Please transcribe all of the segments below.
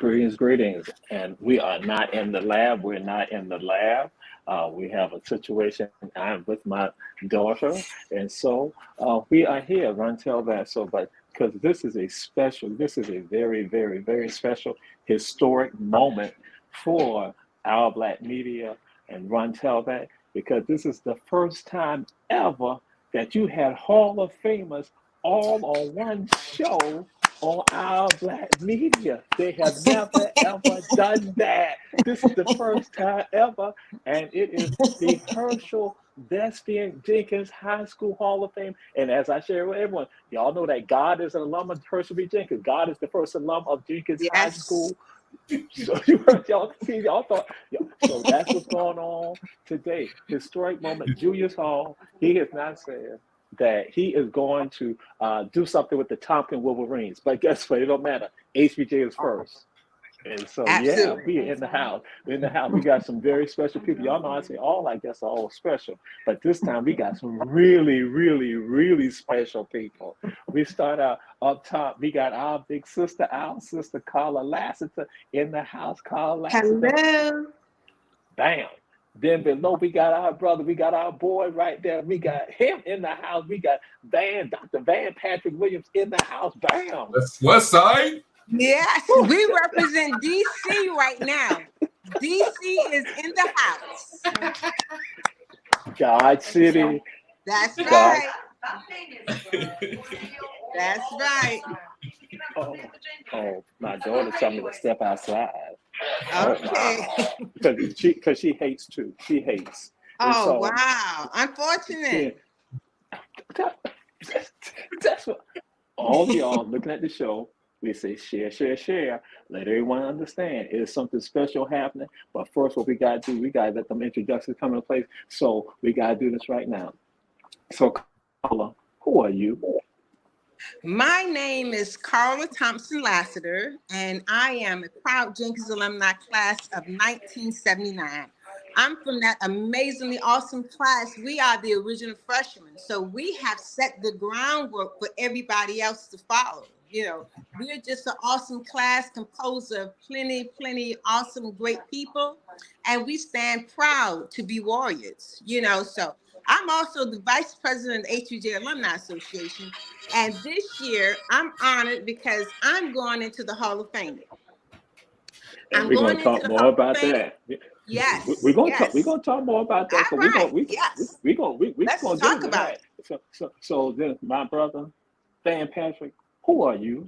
greetings. And we are not in the lab. We're not in the lab. We have a situation. I'm with my daughter. And so we are here, run tell that. So, but because this is a very, very, very special historic moment for our Black media and run tell that, because this is the first time ever that you had Hall of Famers all on one show on our Black media. They have never ever done that. This is the first time ever, and it is the Herschel Vestian Jenkins High School Hall of Fame. And as I share with everyone, y'all know that God is an alum of Herschel B. Jenkins. God is the first alum of Jenkins High School. So you heard, y'all see, y'all thought, so that's what's going on today. Historic moment. Julius Hall, he has not said that he is going to do something with the Tompkins Wolverines, but guess what? It don't matter. HVJ is first. And so, yeah, we are in the house. We're in the house. We got some very special people. Y'all know I say all I guess are all special, but this time we got some really, really, really special people. We start out up top. We got our big sister, our sister Carla Lassiter in the house. Carla Lassiter. Hello. Bam. Then below, we got our brother, we got our boy right there. We got him in the house. We got Dr. Van Patrick Williams in the house. Bam. That's West Side. Yes, we represent DC right now. DC is in the house. God City. That's God. right. That's right. Oh, my daughter told me to step outside. Okay. Because she hates too. She hates. Oh, so, wow. Unfortunate. That's what all y'all looking at the show. We say share, share, share. Let everyone understand it's something special happening. But first, what we got to do, we got to let them introductions come into place. So we got to do this right now. So, Carla, who are you? My name is Carla Thompson Lassiter, and I am a proud Jenkins alumni class of 1979. I'm from that amazingly awesome class. We are the original freshmen. So we have set the groundwork for everybody else to follow. You know, we're just an awesome class composed of plenty awesome, great people. And we stand proud to be warriors, you know. So I'm also the vice president of the HVJ Alumni Association. And this year I'm honored because I'm going into the Hall of Fame. And we're going to talk more about that. Yes. We're going to talk more about that. All right. Let's talk about it. So then, my brother, Van Patrick, who are you?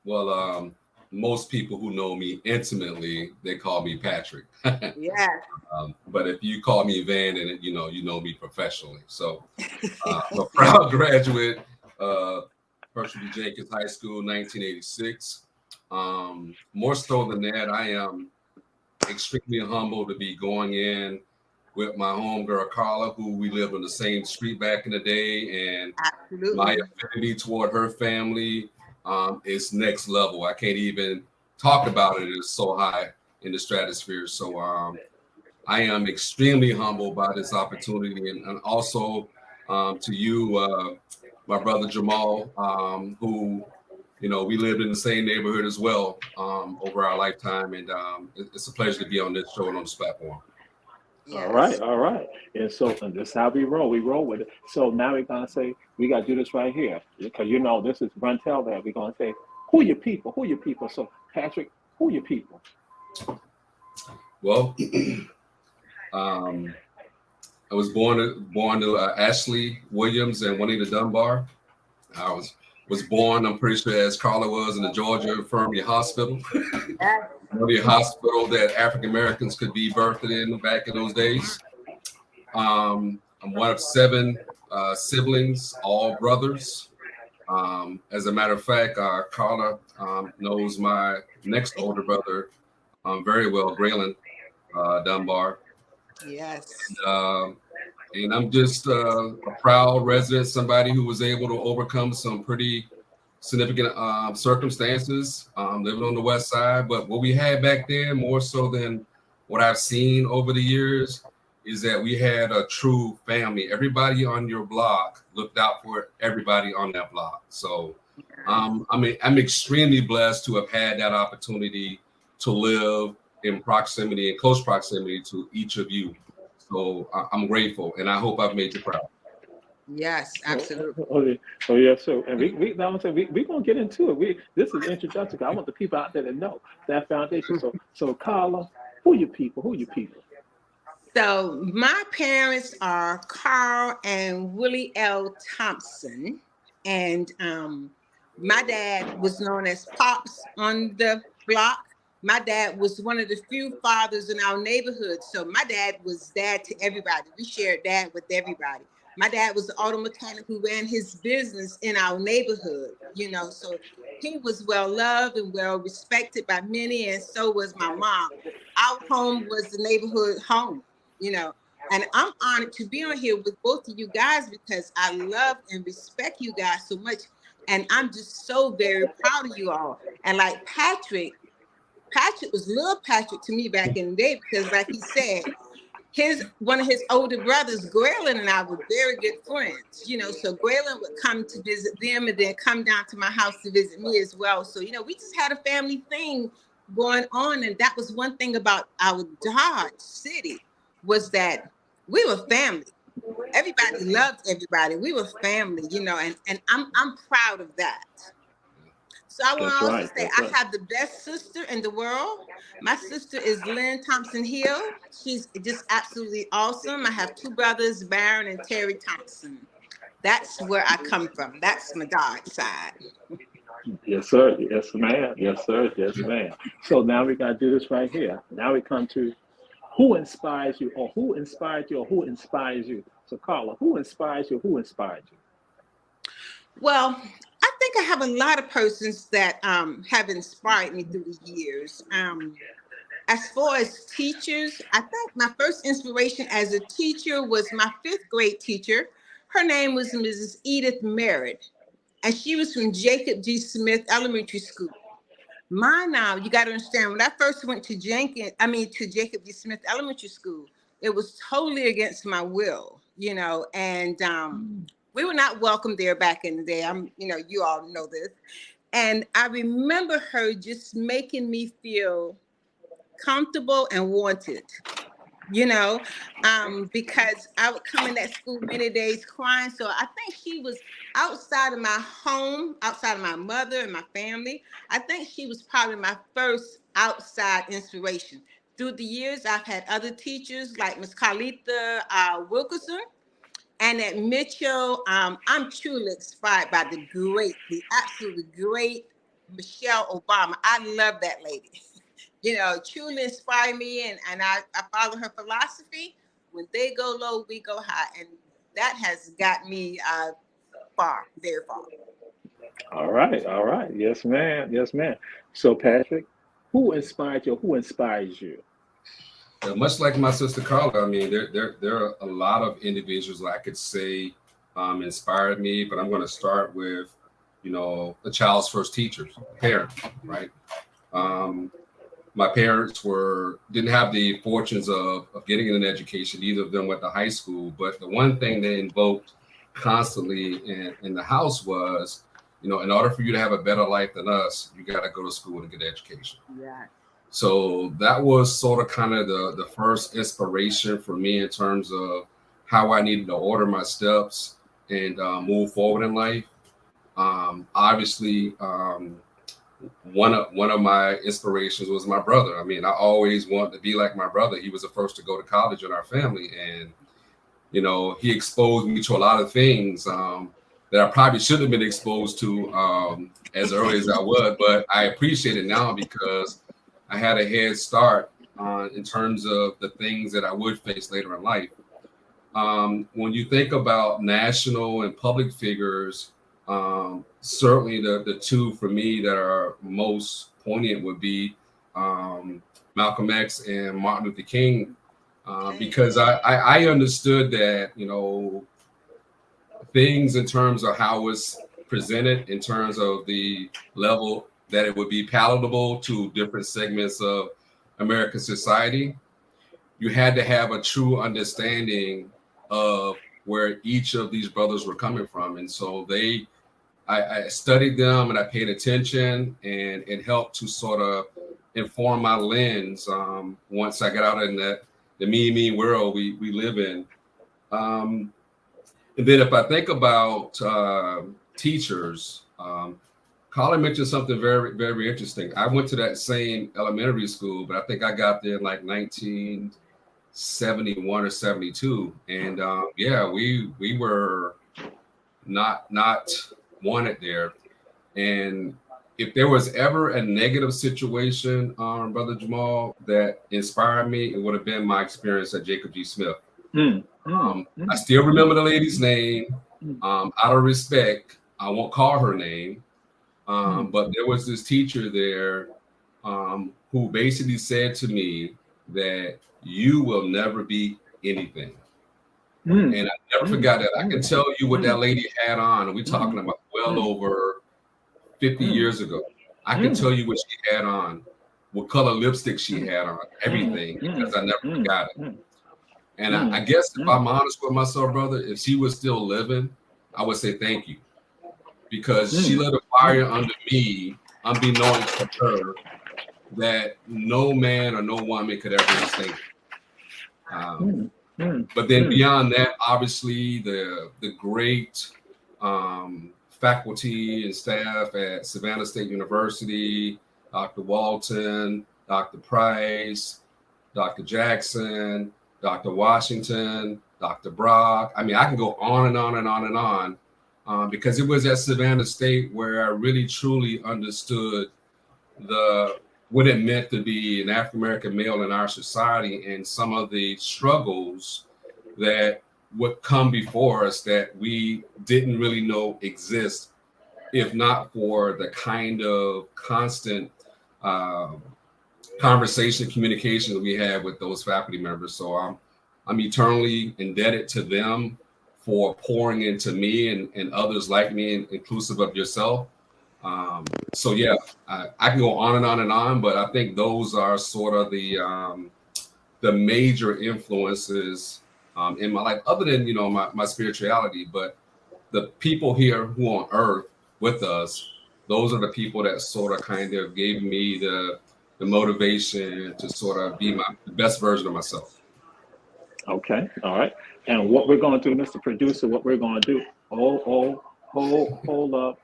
Well, most people who know me intimately, they call me Patrick. Yeah. But if you call me Van, and you know me professionally. So I'm a proud graduate, Herschel B. Jenkins High School, 1986. More so than that, I am extremely humble to be going in with my homegirl Carla, who we lived on the same street back in the day, and absolutely, my affinity toward her family is next level. I can't even talk about it. It's so high in the stratosphere. So I am extremely humbled by this opportunity, and also to you, my brother Jamal, who we lived in the same neighborhood as well over our lifetime, and it's a pleasure to be on this show and on this platform. Yes. All right. And so and this is how we roll. We roll with it. So now we're going to say, we got to do this right here. Because this is run tell that. We're going to say, who are your people? Who are your people? So Patrick, who are your people? Well, I was born to Ashley Williams and Juanita Dunbar. I was born, I'm pretty sure, as Carla was, in the Georgia Infirmary Hospital. The hospital that African Americans could be birthed in back in those days. I'm one of 7 siblings, all brothers. As a matter of fact, Carla knows my next older brother very well, Graylin Dunbar. Yes. And I'm just a proud resident, somebody who was able to overcome some pretty significant circumstances, living on the West Side. But what we had back then, more so than what I've seen over the years, is that we had a true family. Everybody on your block looked out for everybody on that block. So I'm extremely blessed to have had that opportunity to live in proximity, in close proximity to each of you. So I'm grateful, and I hope I've made you proud. Yes, Oh, absolutely. yeah. So, and we gonna get into it. This is introductory. I want the people out there to know that foundation. So Carla, who you people? Who you people? So my parents are Carl and Willie L. Thompson, and my dad was known as Pops on the block. My dad was one of the few fathers in our neighborhood, so my dad was dad to everybody. We shared dad with everybody. My dad was the auto mechanic who ran his business in our neighborhood, so he was well loved and well respected by many, and so was my mom. Our home was the neighborhood home you know. And I'm honored to be on here with both of you guys because I love and respect you guys so much. And I'm just so very proud of you all. And like Patrick was little Patrick to me back in the day because, like he said, one of his older brothers, Graylin, and I were very good friends. So Graylin would come to visit them and then come down to my house to visit me as well. So, we just had a family thing going on. And that was one thing about our Dodge City was that we were family. Everybody loved everybody. We were family, and I'm proud of that. So I want That's to also right. say That's I right. have the best sister in the world. My sister is Lynn Thompson Hill. She's just absolutely awesome. I have two brothers, Baron and Terry Thompson. That's where I come from. That's my dog side. Yes, sir. Yes, ma'am. Yes, sir. Yes, ma'am. So now we gotta do this right here. Now we come to who inspires you, or who inspired you, or who inspires you. So Carla, who inspires you? Who inspired you? Well, I think I have a lot of persons that have inspired me through the years. As far as teachers, I think my first inspiration as a teacher was my fifth grade teacher. Her name was Mrs. Edith Merritt, and she was from Jacob G. Smith Elementary School. Now, you got to understand, when I first went to Jacob D. Smith Elementary School, it was totally against my will, and we were not welcome there back in the day. You all know this. And I remember her just making me feel comfortable and wanted, because I would come in that school many days crying. So I think she was outside of my home, outside of my mother and my family. I think she was probably my first outside inspiration. Through the years, I've had other teachers like Miss Carlita Wilkerson. And at Mitchell, I'm truly inspired by the absolutely great Michelle Obama. I love that lady. Truly inspire me, and I follow her philosophy. When they go low, we go high, and that has got me far, very far. All right. All right. Yes, ma'am. Yes, ma'am. So Patrick, who inspired you? Who inspires you? Much like my sister Carla, I mean, there are a lot of individuals that I could say inspired me, but I'm going to start with, the child's first teachers, parents, right? My parents didn't have the fortunes of getting an education. Either of them went to high school, but the one thing they invoked constantly in the house was, in order for you to have a better life than us, you got to go to school and get an education. Yeah. So that was sort of kind of the first inspiration for me in terms of how I needed to order my steps and move forward in life. Obviously, one of my inspirations was my brother. I mean, I always wanted to be like my brother. He was the first to go to college in our family, and he exposed me to a lot of things that I probably shouldn't have been exposed to as early as I was. But I appreciate it now because I had a head start in terms of the things that I would face later in life. When you think about national and public figures, certainly the two for me that are most poignant would be Malcolm X and Martin Luther King, because I understood that, things in terms of how it's presented, in terms of the level that it would be palatable to different segments of American society, you had to have a true understanding of where each of these brothers were coming from. And so they I studied them and I paid attention, and it helped to sort of inform my lens once I got out in the me world we live in. And then if I think about teachers, Colin mentioned something very, very interesting. I went to that same elementary school, but I think I got there in like 1971 or 72. And yeah, we were not wanted there. And if there was ever a negative situation, Brother Jamal, that inspired me, it would have been my experience at Jacob G. Smith. I still remember the lady's name. Out of respect, I won't call her name. But there was this teacher there who basically said to me that you will never be anything. And I never forgot that. I can tell you what that lady had on. And we're talking about well over 50 years ago. I can tell you what she had on, what color lipstick she had on, everything, because I never forgot it. And I guess if I'm honest with myself, brother, if she was still living, I would say thank you. Because she lit a fire under me, unbeknownst to her, that no man or no woman could ever extinguish. But then beyond that, obviously the great faculty and staff at Savannah State University, Dr. Walton, Dr. Price, Dr. Jackson, Dr. Washington, Dr. Brock. I mean, I can go on and on and on and on. Because it was at Savannah State where I really truly understood what it meant to be an African-American male in our society and some of the struggles that would come before us that we didn't really know exist, if not for the kind of constant conversation, communication that we had with those faculty members. So I'm eternally indebted to them for pouring into me and others like me, and inclusive of yourself. So yeah, I can go on and on and on, but I think those are sort of the major influences in my life, other than, my spirituality. But the people here who on earth with us, those are the people that sort of kind of gave me the motivation to sort of be the best version of myself. Okay, all right. And what we're going to do, Mr. Producer, what we're going to do, hold up.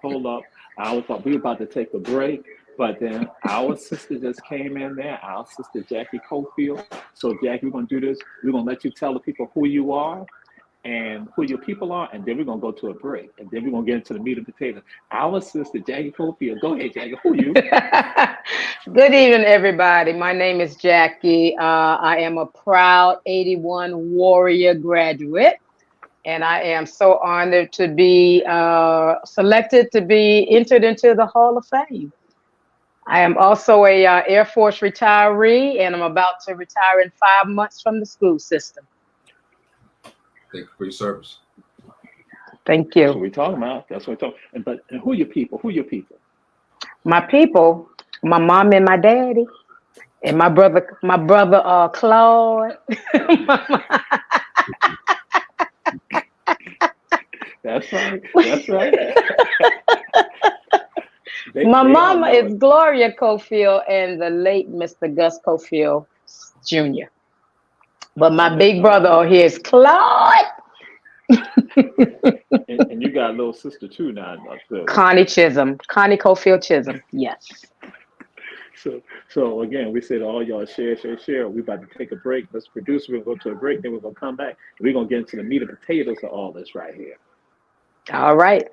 I thought we were about to take a break, but then our sister just came in there, our sister Jackie Cofield. So Jackie, we're going to do this. We're going to let you tell the people who you are and who your people are, and then we're going to go to a break, and then we're going to get into the meat and potatoes. Our sister Jackie Cofield. Go ahead, Jackie. Who are you? Good evening, everybody. My name is Jackie. I am a proud 81 Warrior graduate, and I am so honored to be selected to be entered into the Hall of Fame. I am also a Air Force retiree, and I'm about to retire in 5 months from the school system. Thank you for your service. Thank you. That's what we're talking about. That's what we're talking. But who are your people? Who are your people? My people, my mom and my daddy, and my brother Claude. That's right. That's right. My mama is Gloria Cofield and the late Mr. Gus Cofield Jr. But my big brother here is Claude. and you got a little sister too now. Connie Cofield Chisholm. Yes. So again, we said all y'all share. We're about to take a break. Let's produce. We're going to go to a break. Then we're going to come back. We're going to get into the meat and potatoes of all this right here. All right.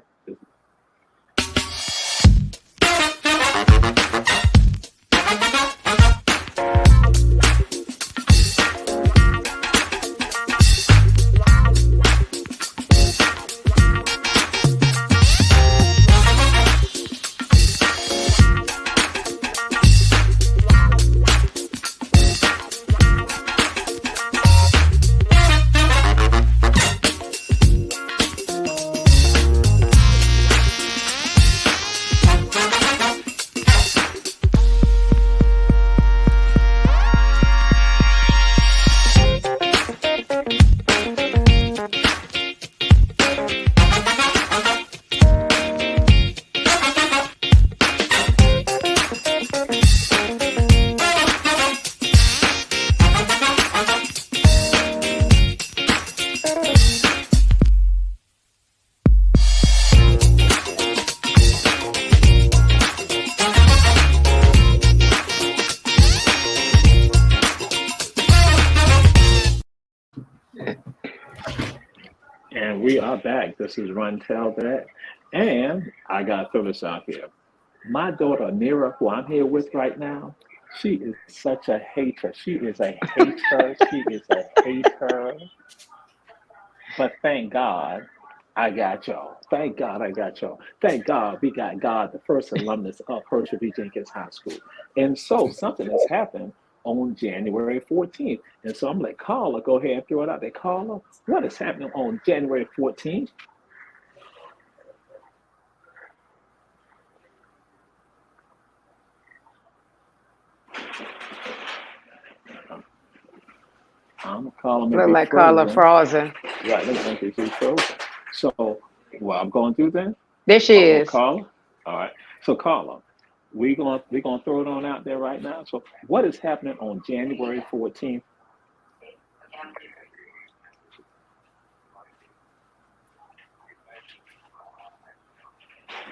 And we are back. This is Run Tell That. And I got to throw this out here. My daughter, Nira, who I'm here with right now, she is such a hater. She is a hater. She is a hater. But thank God I got y'all. Thank God I got y'all. Thank God we got God, the first alumnus of Herschel B. Jenkins High School. And so something has happened on January 14th. And so I'm like, Carla, go ahead and throw it out there. Carla, what is happening on January 14th? I'm calling Look maybe like Carla frozen. frozen. Right, looks like she's frozen. So what I'm going to do then? There she is. Carla. All right. So Carla, we're gonna throw it on out there right now. So what is happening on January 14th?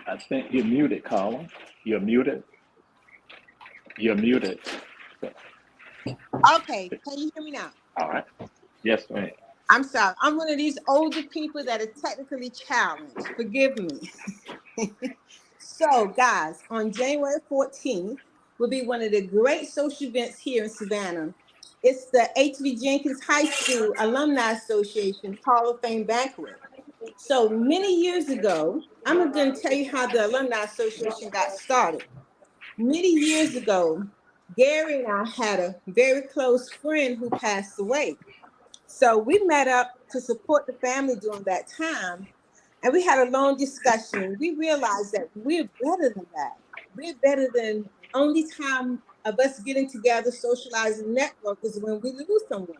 I think you're muted, Carla. You're muted. You're muted. Okay, can you hear me now? All right. Yes, ma'am. I'm sorry. I'm one of these older people that are technically challenged. Forgive me. So, guys, on January 14th will be one of the great social events here in Savannah. It's the H.V. Jenkins High School Alumni Association Hall of Fame Banquet. So many years ago, I'm going to tell you how the Alumni Association got started. Many years ago, Gary and I had a very close friend who passed away. So we met up to support the family during that time. And we had a long discussion. We realized that we're better than that. We're better than only time of us getting together, socializing, network is when we lose someone.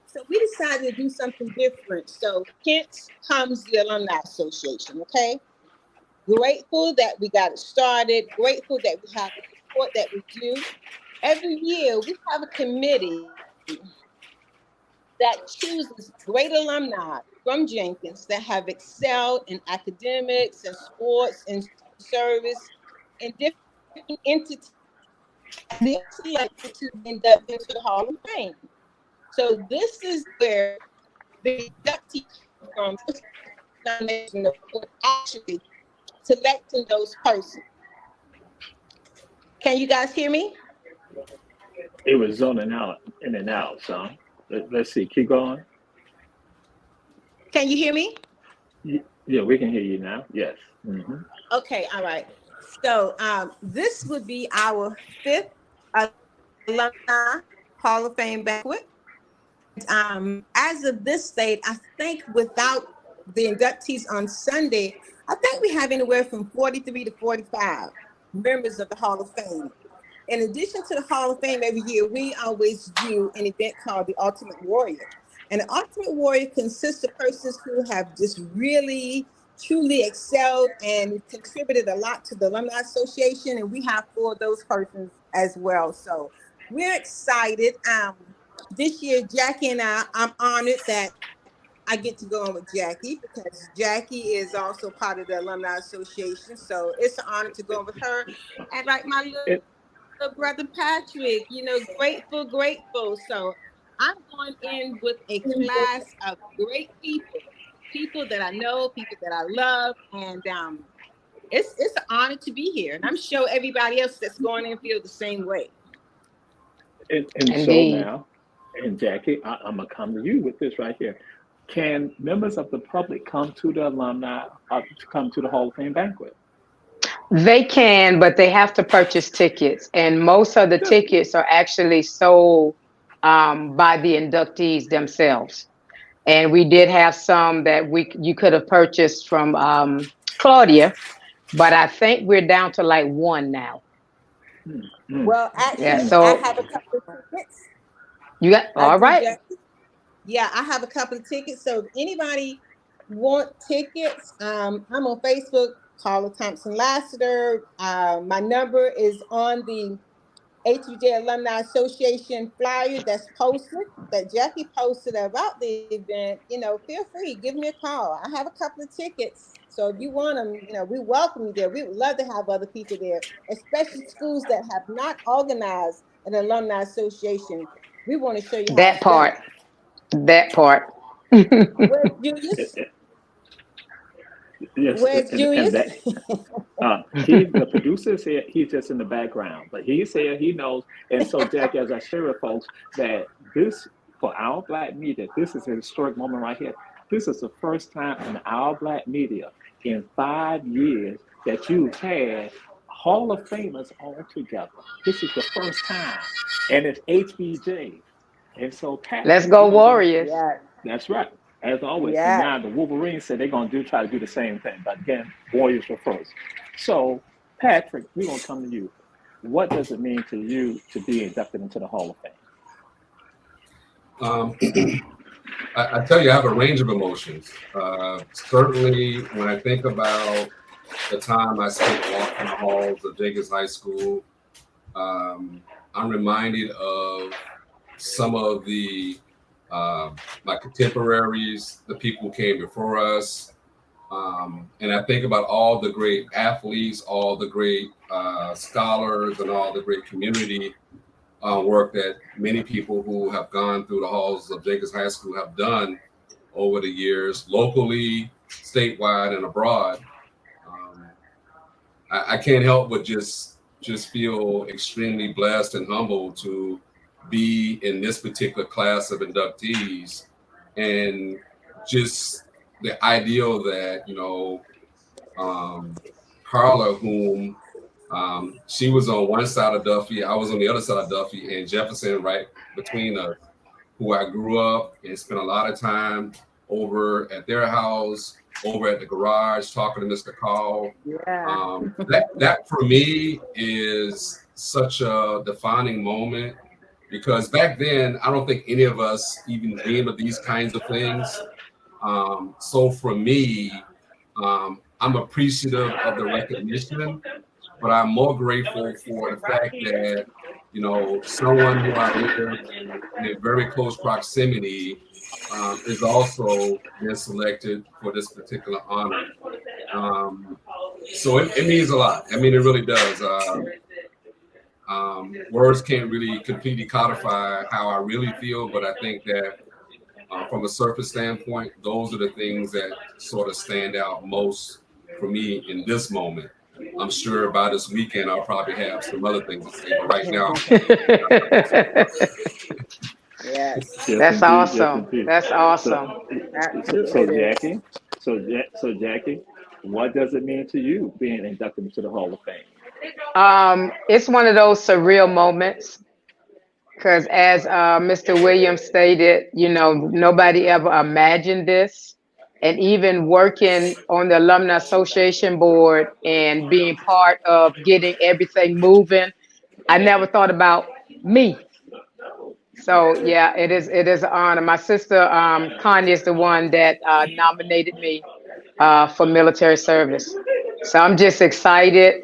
So we decided to do something different. So hence comes the Alumni Association, okay? Grateful that we got it started, grateful that we have the support that we do. Every year we have a committee that chooses great alumni from Jenkins that have excelled in academics and sports and service and different entities. They're selected to be inducted into the Hall of Fame. So this is where the inductees come from, nomination for actually selecting those persons. Can you guys hear me? It was zoning out in and out, so let's see. Keep going. Can you hear me? Yeah, we can hear you now. Yes. Mm-hmm. Okay, all right. So this would be our fifth Alumni Hall of Fame banquet. As of this date, I think without the inductees on Sunday, I think we have anywhere from 43 to 45 members of the Hall of Fame. In addition to the Hall of Fame, every year we always do an event called the Ultimate Warrior. And the Ultimate Warrior consists of persons who have just really, truly excelled and contributed a lot to the Alumni Association. And we have 4 of those persons as well. So we're excited. This year, Jackie and I'm honored that I get to go on with Jackie because Jackie is also part of the Alumni Association. So it's an honor to go on with her. And like my little brother Patrick, grateful. So I'm going in with a class of great people that I know, people that I love. And it's an honor to be here. And I'm sure everybody else that's going in feel the same way. And so Indeed. now, and Jackie, I'm gonna come to you with this right here. Can members of the public come to the alumni, come to the Hall of Fame banquet? They can, but they have to purchase tickets. And most of the Good. tickets are actually sold by the inductees themselves. And we did have some that you could have purchased from Claudia, but I think we're down to like 1 now. Well, Yeah, actually, I so have a couple of tickets. you got I all do, right. Jackie. Yeah, I have a couple of tickets. So if anybody want tickets, I'm on Facebook, Carla Thompson Lassiter. My number is on the HVJ Alumni Association flyer that's posted, that Jackie posted about the event. Feel free, give me a call. I have a couple of tickets. So if you want them, we welcome you there. We would love to have other people there, especially schools that have not organized an alumni association. We want to show you how That it's done. part. That part. Where's Julius? Yes, Where's and Julius? that he, the producer said he's just in the background, but he said he knows. And so, Jack, as I share with folks that this, for our black media, this is a historic moment right here. This is the first time in our black media in 5 years that you've had Hall of Famers all together. This is the first time, and it's HVJ. And so, Let's Patrick, we're go gonna go. Warriors. Yes, That's right, as always. And yes. now the Wolverines said they're gonna try to do the same thing, but again, Warriors were first. So, Patrick, we're gonna come to you. What does it mean to you to be inducted into the Hall of Fame? Um, I tell you, I have a range of emotions. Certainly, when I think about the time I spent walking the halls of Jenkins High School, I'm reminded of some of the my contemporaries, the people who came before us, and I think about all the great athletes, all the great scholars, and all the great community work that many people who have gone through the halls of Jenkins High School have done over the years, locally, statewide, and abroad. Um, I can't help but just feel extremely blessed and humbled to be in this particular class of inductees, and just the ideal that um, Carla, whom she was on one side of Duffy, I was on the other side of Duffy, and Jefferson right between us, who I grew up and spent a lot of time over at their house, over at the garage, talking to Mr. Call. Yeah. That for me is such a defining moment, because back then I don't think any of us even dreamed of these kinds of things. So for me, I'm appreciative of the recognition, but I'm more grateful for the fact that someone who I live in a very close proximity is also been selected for this particular honor. Um, so it means a lot. I mean, it really does. Words can't really completely codify how I really feel, but I think that from a surface standpoint, those are the things that sort of stand out most for me in this moment. I'm sure by this weekend I'll probably have some other things to say, but right now, Yes, Yes, That's indeed. Yes, awesome. indeed. That's So, awesome. absolutely so it is. Jackie, so Jackie, what does it mean to you being inducted into the Hall of Fame? It's one of those surreal moments because, as Mr. Williams stated, nobody ever imagined this. And even working on the Alumni Association board and being part of getting everything moving, I never thought about me. So yeah, it is an honor. My sister Connie is the one that nominated me for military service. So I'm just excited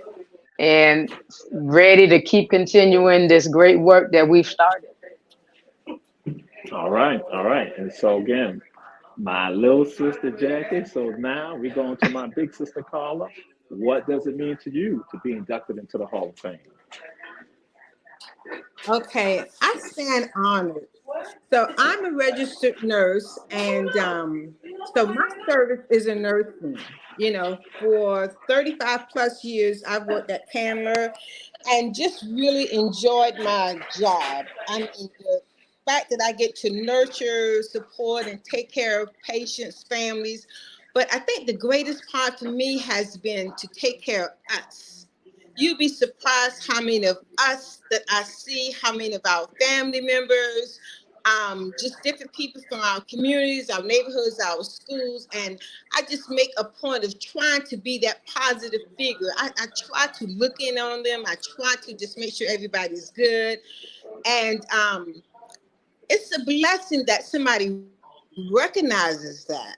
and ready to keep continuing this great work that we've started. All right, all right. And so again, my little sister Jackie. So now we're going to my big sister Carla. What does it mean to you to be inducted into the Hall of Fame? Okay, I stand honored. So I'm a registered nurse, and so my service is in nursing. For 35 plus years, I've worked at Candler, and just really enjoyed my job. I mean, the fact that I get to nurture, support, and take care of patients, families. But I think the greatest part for me has been to take care of us. You'd be surprised how many of us that I see, how many of our family members, just different people from our communities, our neighborhoods, our schools. And I just make a point of trying to be that positive figure. I try to look in on them. I try to just make sure everybody's good. And it's a blessing that somebody recognizes that.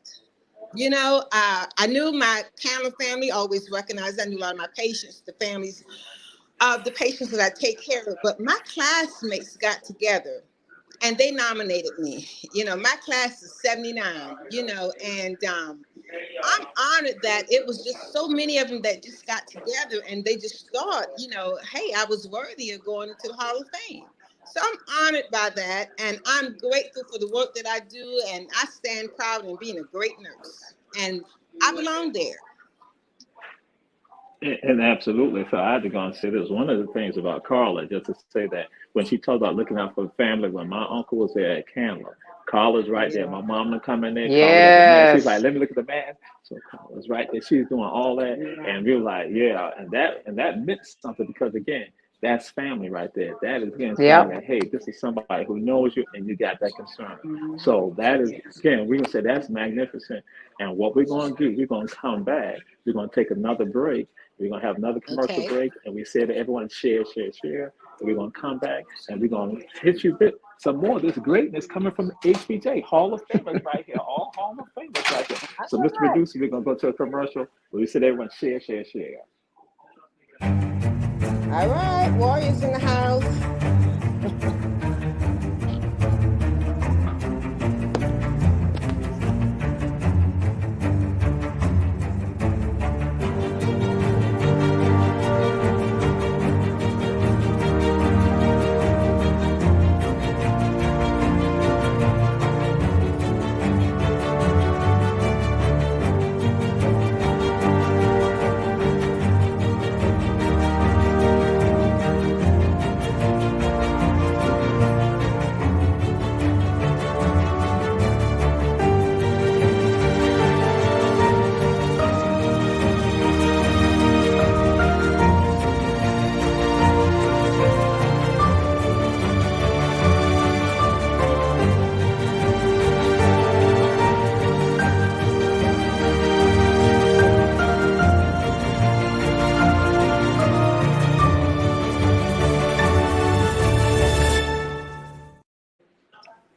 I knew my Tamil family always recognized. I knew a lot of my patients, the families of the patients that I take care of. But my classmates got together and they nominated me. My class is 79, and I'm honored that it was just so many of them that just got together and they just thought, hey, I was worthy of going into the Hall of Fame. So I'm honored by that, and I'm grateful for the work that I do, and I stand proud in being a great nurse, and I belong there. And absolutely. So I had to go and say this. One of the things about Carla, just to say that when she talked about looking out for the family, when my uncle was there at Candler, Carla's right there. My mom would come in there, Carla got the man. She's like, Yes. let me look at the man. So Carla's right there. She's doing all that. And we were like, yeah. And that meant something because again, that's family right there. That is again saying Yep. that, hey, this is somebody who knows you and you got that concern. So that is again, we're gonna say that's magnificent. And what we're gonna do, we're gonna come back, we're gonna take another break. We're gonna have another commercial Okay. break, and we said to everyone, share, share, share. And we're gonna come back, and we're gonna hit you with some more of this greatness coming from HVJ Hall of Famers right here, all Hall of Famers right here. So, Mr. Producer, we're gonna go to a commercial. Where we said everyone share, share, share. All right, Warriors in the house.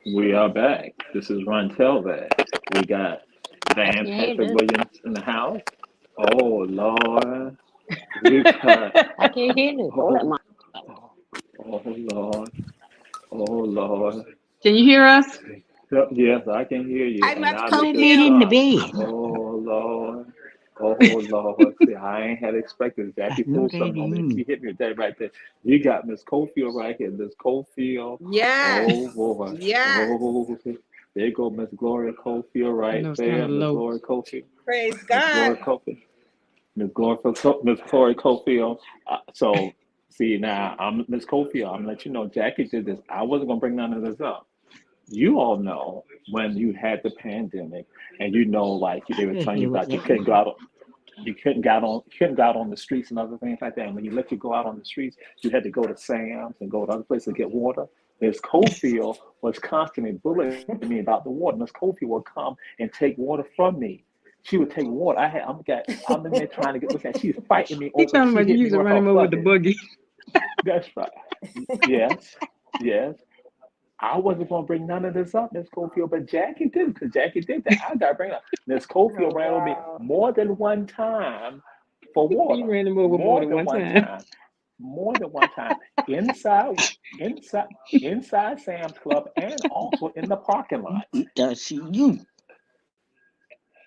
We are back. This is Ron Telvat. We got I Van can hear Patrick this. Williams in the house. Oh Lord, we got I can hear this. Hold up, oh, my. oh Lord, oh Lord. Can you hear us? Yep, yes, I can hear you, Hi, and Mother I Go look to at bed in the Cofield. God. bed. Oh Lord, oh Lord. See, I ain't had expected I Jackie know pulled that something on me. in. She hit me with that right there. You got Miss Cofield right here. Miss Cofield. Yes. Oh boy. Yes. Oh, there go Miss Gloria Cofield I right know it's kind there. of Miss low. Gloria Cofield. Praise Miss God. Gloria Cofield. Miss Gloria Cofield. So see now, I'm Miss Cofield. I'm gonna let you know Jackie did this. I wasn't gonna bring none of this up. You all know when you had the pandemic and you know like they were The telling you hell was about you that? couldn't go out you couldn't go out on the streets and other things like that. And when you let you go out on the streets, you had to go to Sam's and go to other places to get water. Miss Cofield was constantly bullying me about the water. Miss Cofield would come and take water from me. She would take water. I'm in there trying to get look at. She's fighting me He over. talking She about you hit me used to with run her him over with the bucket. buggy. That's right. Yes, yes. I wasn't going to bring none of this up, Miss Cofield, but Jackie did because Jackie did that. I got to bring it up. Miss Cofield Oh, ran over me wow. more than one time for He water. ran him over more More than than one one time. time. More than one time. Inside, inside, inside Sam's Club, and also in the parking lot. Does see you?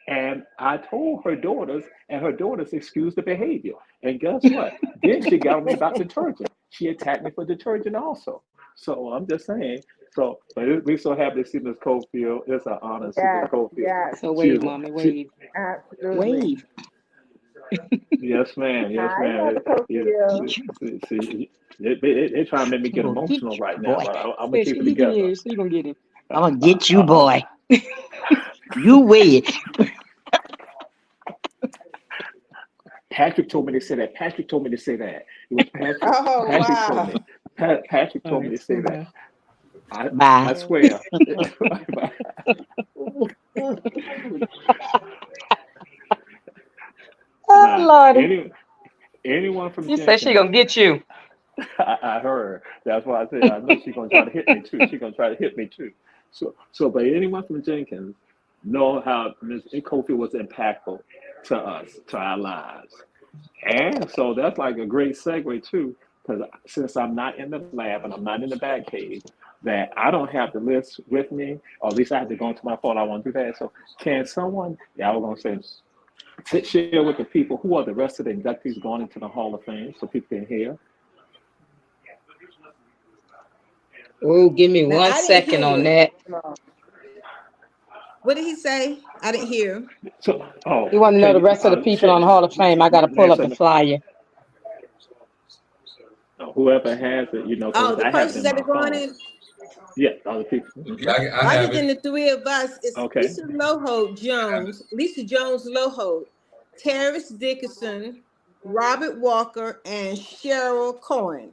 And I told her daughters, and her daughters excused the behavior. And guess what? Then she got on me about detergent. She attacked me for detergent also. So I'm just saying. So, but we're so happy to see Miss Cofield. It's an honor to see Miss Yes. Cofield. Yes. So She, wave, mommy, she, wave. Absolutely. Wave. yes, ma'am. Yes, Hi, ma'am. Mother Yeah, Cofield. Get you. they're trying to make me I'm get gonna get emotional you, right now, boy. but I'm gonna Yeah, keep it he can together. hear you, so you gonna get him. I'm gonna Uh, get you, uh, boy. You wait. Patrick told me to say that. Patrick told me to say that. It was Patrick. Oh, Patrick told wow. me. Patrick All told me right, to say so that. bye. Bye. I swear. Oh, Now, Lordy. anyone from You say she Jenkins, gonna get you. I heard. That's why I said I know she's gonna try to hit me too. She's gonna try to hit me too. So, but anyone from Jenkins know how Ms. Kofi was impactful to us, to our lives. And so that's like a great segue too, because since I'm not in the lab and I'm not in the back cave, that I don't have the list with me, or at least I have to go into my phone. I want to do that. So can someone, yeah, I was going to say, share with the people who are the rest of the inductees going into the Hall of Fame so people can hear? Oh, give me Now, one I didn't second hear on you. that. What did he say? I didn't hear. So, oh, You want to know can the you, rest of the people on share, the Hall of Fame? I got to pull up the Nancy, flyer. whoever has it, Oh, because the I have it persons in that are my going phone. in. Yeah, other people. Okay, I Other have than it. the three of us, it's Okay. Lisa Jones Loho, Terrence Dickinson, Robert Walker, and Cheryl Cohen.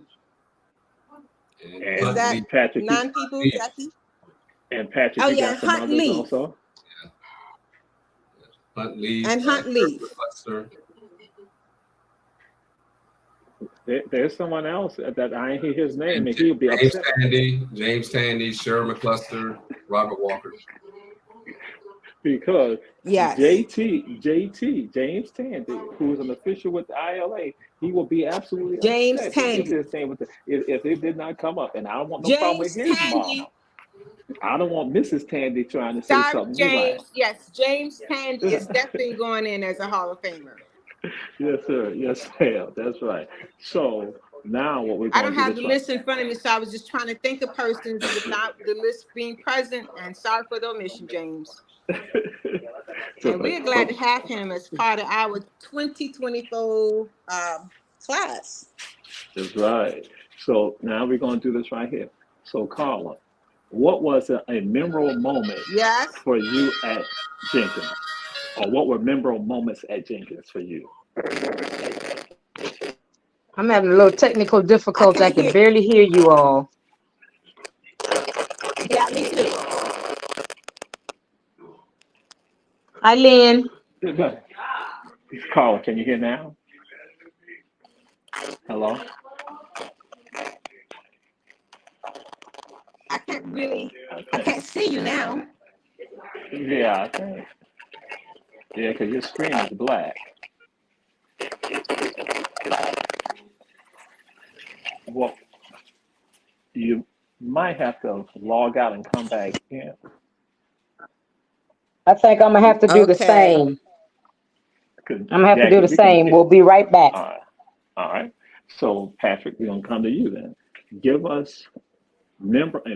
And Is And that Huntley, Patrick, nine people, Jackie? and Patrick, Oh you yeah, got and some Hunt others Leaf. also. Huntley, And Hunt Leaf. Buster, There's someone else that I ain't hear his name, and and he'll be James upset Tandy, Cheryl McCluster, Robert Walker. because Yes. JT, James Tandy, who is an official with the ILA, he will be absolutely James upset if Tandy. his name was if it did not come up. And I don't want no problem with James his mom. Tandy. I don't want Mrs. Tandy trying to say Sorry, something. Be like, James. Yes, James Tandy is definitely going in as a Hall of Famer. yes, sir. Yes, ma'am. That's right. So now what we're I going don't to do have this the right. list in front of me, so I was just trying to think of persons without the list being present. And sorry for the omission, James. So, And we're glad to have him as part of our 2024 class. that's right. So now we're going to do this right here. So, Carla, what was a memorable moment Yes. for you at Jenkins? Or what were memorable moments at Jenkins for you? I'm having a little technical I difficulty. I can't can hear. barely hear you all. Yeah, me too. Hi, Lynn. Carla, can you hear now? Hello? I can't really. I Okay. can't see you now. Yeah, I think. Yeah, because your screen is black. Well, you might have to log out and come back in. I think I'm going to have to do the Okay. same. 'Cause I'm going to have to do Jackie, the we can same. hear. We'll be right back. All right. All right. So, Patrick, we're going to come to you then. Give us a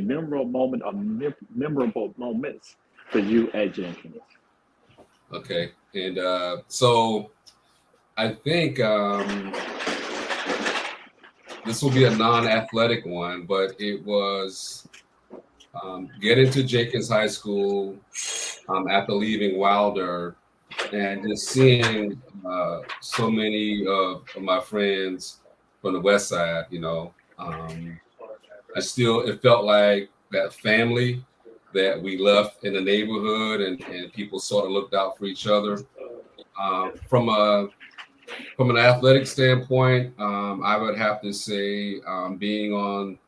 memorable moment or memorable moments for you at Jenkins. Okay, and so I think this will be a non-athletic one, but it was getting to Jenkins High School after leaving Wilder and just seeing so many of my friends from the West Side. It felt like that family that we left in the neighborhood, and people sort of looked out for each other. From an athletic standpoint, I would have to say being on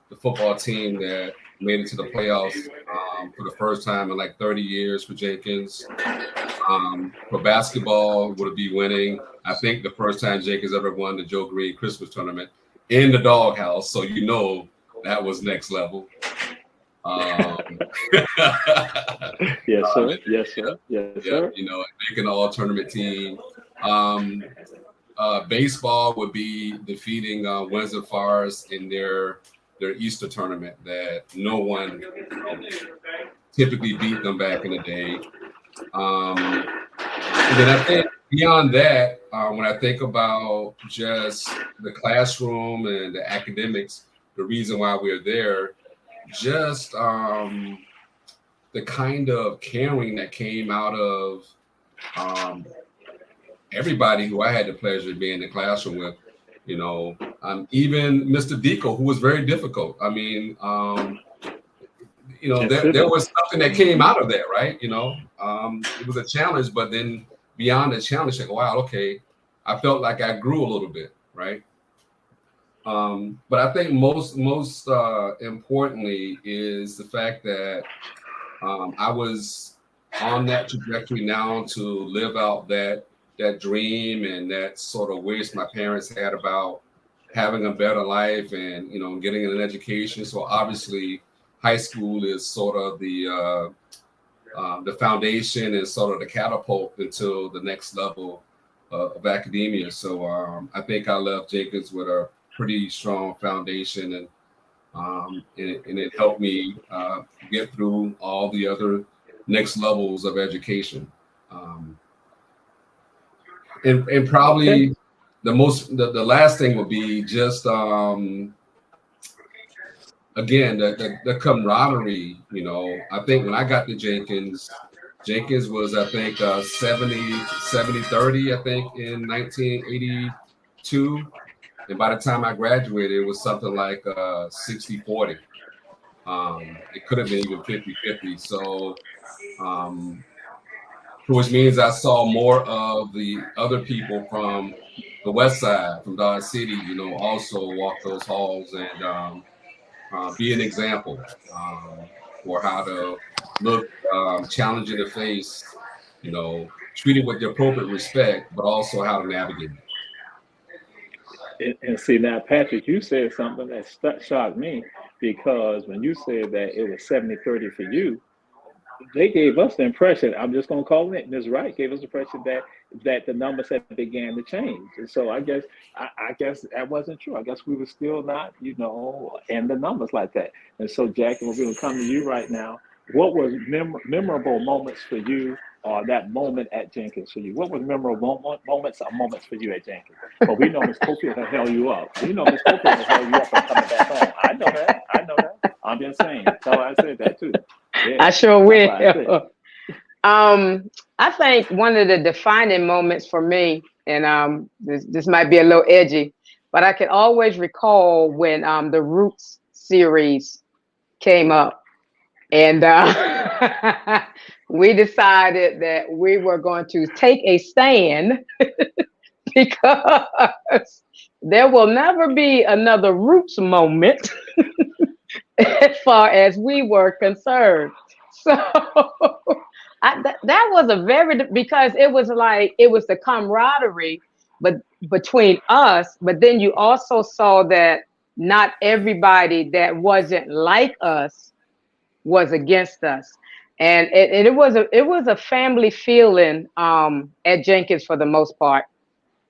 the football team that made it to the playoffs for the first time in like 30 years for Jenkins. For basketball, would be winning. I think the first time Jenkins ever won the Joe Green Christmas tournament in the doghouse. So that was next level. Yes, sir. Yes, sir. Yes, sir. Making the all tournament team. Baseball would be defeating Windsor Forest in their Easter tournament that no one typically beat them back in the day. And then I think beyond that, when I think about just the classroom and the academics, the reason why we're there, just the kind of caring that came out of everybody who I had the pleasure of being in the classroom with, even Mr. Deco, who was very difficult. I mean, there was something that came out of that, right? It was a challenge, but then beyond the challenge, like, wow, okay, I felt like I grew a little bit, right? But I think most importantly is the fact that I was on that trajectory now to live out that dream and that sort of wish my parents had about having a better life and getting an education. So obviously, high school is sort of the foundation and sort of the catapult into the next level of academia. So I think I left Jenkins with a pretty strong foundation, and it helped me get through all the other next levels of education. And probably the last thing would be just again the camaraderie. You know, I think when I got to Jenkins was, I think, 70-30, I think, in 1982. And by the time I graduated, it was something like 60-40. It could have been even 50-50. So, which means I saw more of the other people from the West Side, from Dodge City, you know, also walk those halls and be an example for how to look challenge in the face, you know, treat it with the appropriate respect, but also how to navigate it. And see now, Patrick, you said something that shocked me because when you said that it was 70-30 for you, they gave us the impression, I'm just going to call it, Ms. Wright gave us the impression that the numbers had began to change. And so I guess that wasn't true. I guess we were still not, you know, in the numbers like that. And so, Jackie, we're going to come to you right now. What was memorable moments for you, or that moment at Jenkins for you? What was memorable moments for you at Jenkins? But we know Ms. Cofield had held you up. We know Ms. Cofield had held you up from coming back home. I know that. I'm just saying. Tell her I said that too. Yeah, I sure will. I think one of the defining moments for me, and this might be a little edgy, but I can always recall when the Roots series came up, and we decided that we were going to take a stand because there will never be another Roots moment as far as we were concerned. So that was because it was the camaraderie, but between us. But then you also saw that not everybody that wasn't like us was against us, and it was a family feeling at Jenkins for the most part,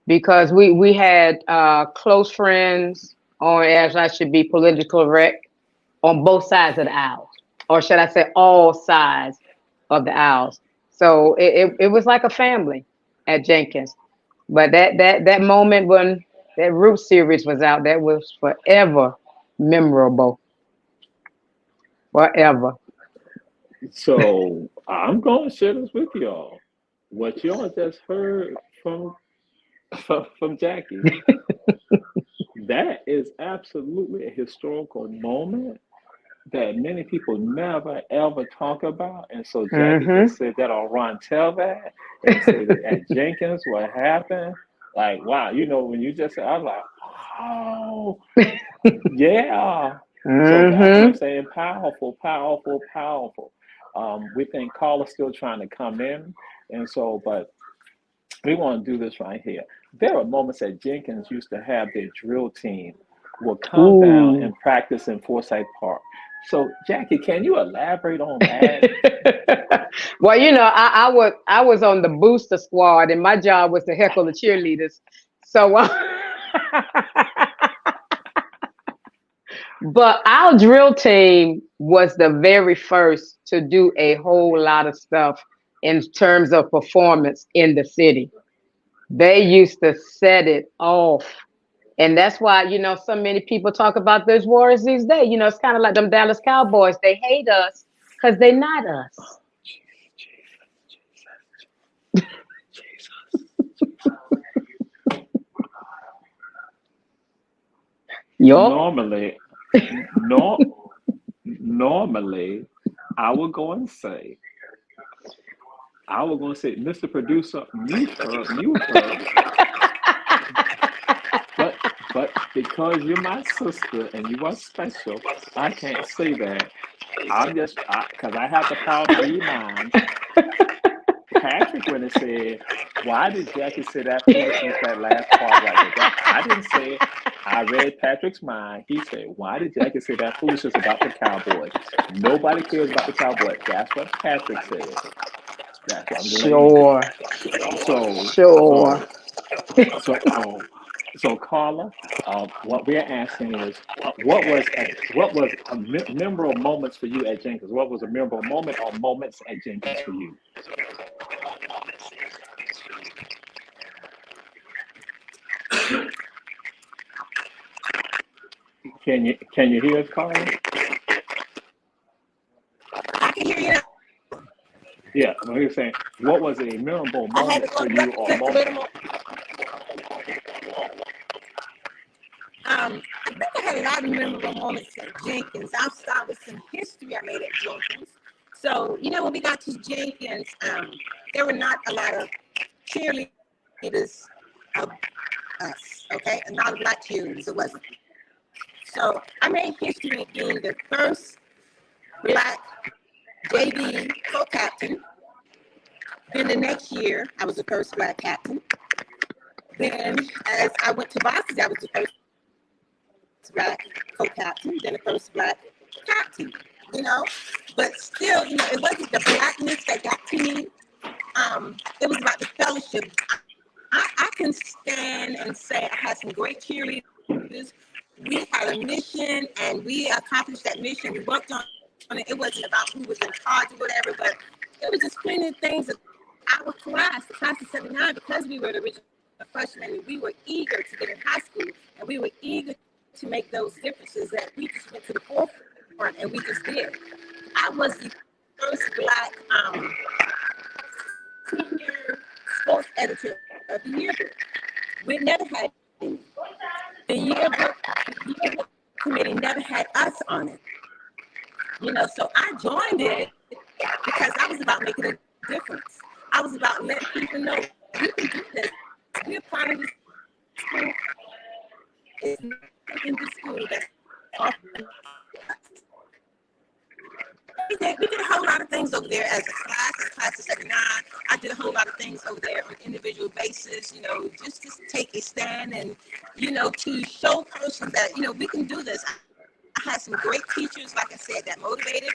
because we had close friends, or as I should be politically correct, on both sides of the aisle, or should I say all sides of the aisles. So it was like a family at Jenkins. But that moment when that Root series was out, that was forever memorable. Forever. So I'm going to share this with y'all. What y'all just heard from Jackie, that is absolutely a historical moment that many people never ever talk about. And so Jackie just said that on Ron Tell That, and said that at Jenkins, what happened? Like, wow, you know, when you just said, I was like, oh, yeah. So that's what I'm saying. Powerful. We think Carla's still trying to come in. And so, but we want to do this right here. There are moments that Jenkins used to have their drill team will come down and practice in Forsyth Park. So, Jackie, can you elaborate on that? Well, you know, I was on the booster squad, and my job was to heckle the cheerleaders. So, but our drill team was the very first to do a whole lot of stuff in terms of performance in the city. They used to set it off. And that's why, you know, so many people talk about those Warriors these days. You know, it's kind of like them Dallas Cowboys. They hate us because they're not us. Normally, I would go and say, Mr. Producer, mute her. But because you're my sister and you are special, I can't say that. Because I have the power to read mine. Patrick went and said, why did Jackie say that foolishness, that last part right there? I didn't say it. I read Patrick's mind. He said, why did Jackie say that foolishness about the Cowboys? Nobody cares about the Cowboys. That's what Patrick said. That's what I'm Sure. So Carla, what we're asking is, what was memorable moments for you at Jenkins? What was a memorable moment or moments at Jenkins for you? Can you hear us, Carla? I can hear you now. Yeah, well, you're saying, what was a memorable I had moment to for go you back or to a moment? little more. I think I had a lot of memorable moments at Jenkins. I'll start with some history I made at Jenkins. So, you know, when we got to Jenkins, there were not a lot of cheerleaders of us, okay? And not a lot of cheerleaders, it wasn't. So I made history being the first Black JV co-captain. Then the next year, I was the first Black captain. Then as I went to varsity, I was the first Black co-captain, then the first Black captain, you know? But still, you know, it wasn't the Blackness that got to me. It was about the fellowship. I can stand and say I had some great cheerleaders. We had a mission and we accomplished that mission. We worked on it. It wasn't about who was in charge or whatever, but it was just plenty of things that our class, the class of 79, because we were the original freshmen, we were eager to get in high school and we were eager to make those differences that we just went to the forefront and we just did. I was the first Black senior sports editor of the yearbook. We never had any. The yearbook committee never had us on it. You know, so I joined it because I was about making a difference. I was about letting people know we can do this. We're part of this school. It's not in the school that's offering us. We did a whole lot of things over there as a class of 79. I did a whole lot of things over there on an individual basis, you know, just to take a stand and, you know, to show persons that, you know, we can do this. I had some great teachers, like I said, that motivated,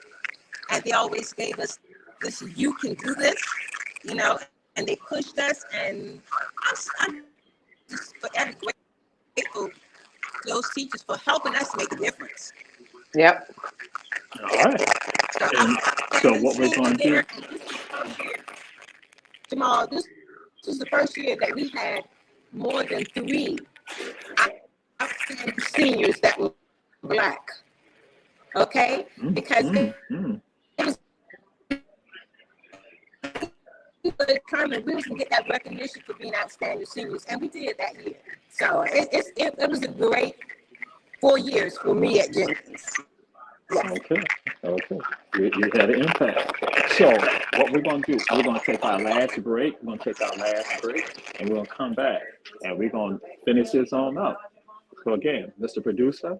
and they always gave us this, you can do this, you know, and they pushed us, and I'm just forever grateful to those teachers for helping us make a difference. Yep. All right. So, And so what we're going to do, Jamal, this was the first year that we had more than 3 outstanding seniors that were Black. Okay? Because it was we were determined we was gonna get that recognition for being outstanding seniors, and we did that year. So it was a great 4 years for me at Jenkins. Yes. okay. You had an impact. So what we're going to do, we're going to take our last break. We're going to take our last break, and we're going to come back, and we're going to finish this on up. So again, Mr. Producer.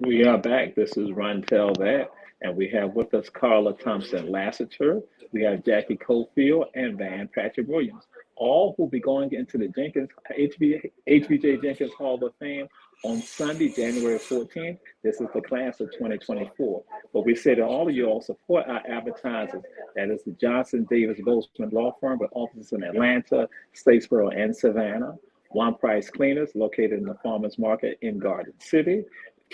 We are back. This is Run Tell That, and we have with us Carla Thompson Lassiter. We have Jackie Cofield and Van Patrick Williams, all will be going into the Jenkins HVJ Jenkins Hall of Fame on Sunday, January 14th. This is the class of 2024. But we say to all of you all, support our advertisers. That is the Johnson Davis Bozeman Law Firm with offices in Atlanta, Statesboro, and Savannah. One Price Cleaners located in the Farmers Market in Garden City.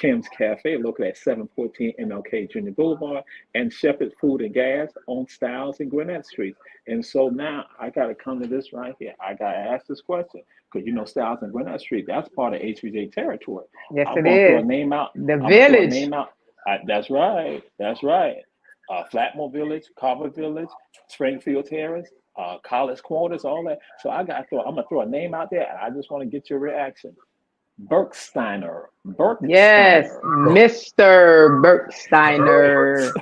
Tim's Cafe, located at 714 MLK Junior Boulevard, and Shepherd's Food and Gas on Stiles and Gwinnett Street. And so now I got to come to this right here. I got to ask this question because Stiles and Gwinnett Street, that's part of HVJ territory. Yes, I'm it going to throw a is. name out. The I'm going to throw a village. name out. That's right. That's right. Flatmore Village, Carver Village, Springfield Terrace, College Quarters, all that. So I'm gonna throw a name out there, and I just want to get your reaction. Berksteiner. Yes, Mr. Berksteiner.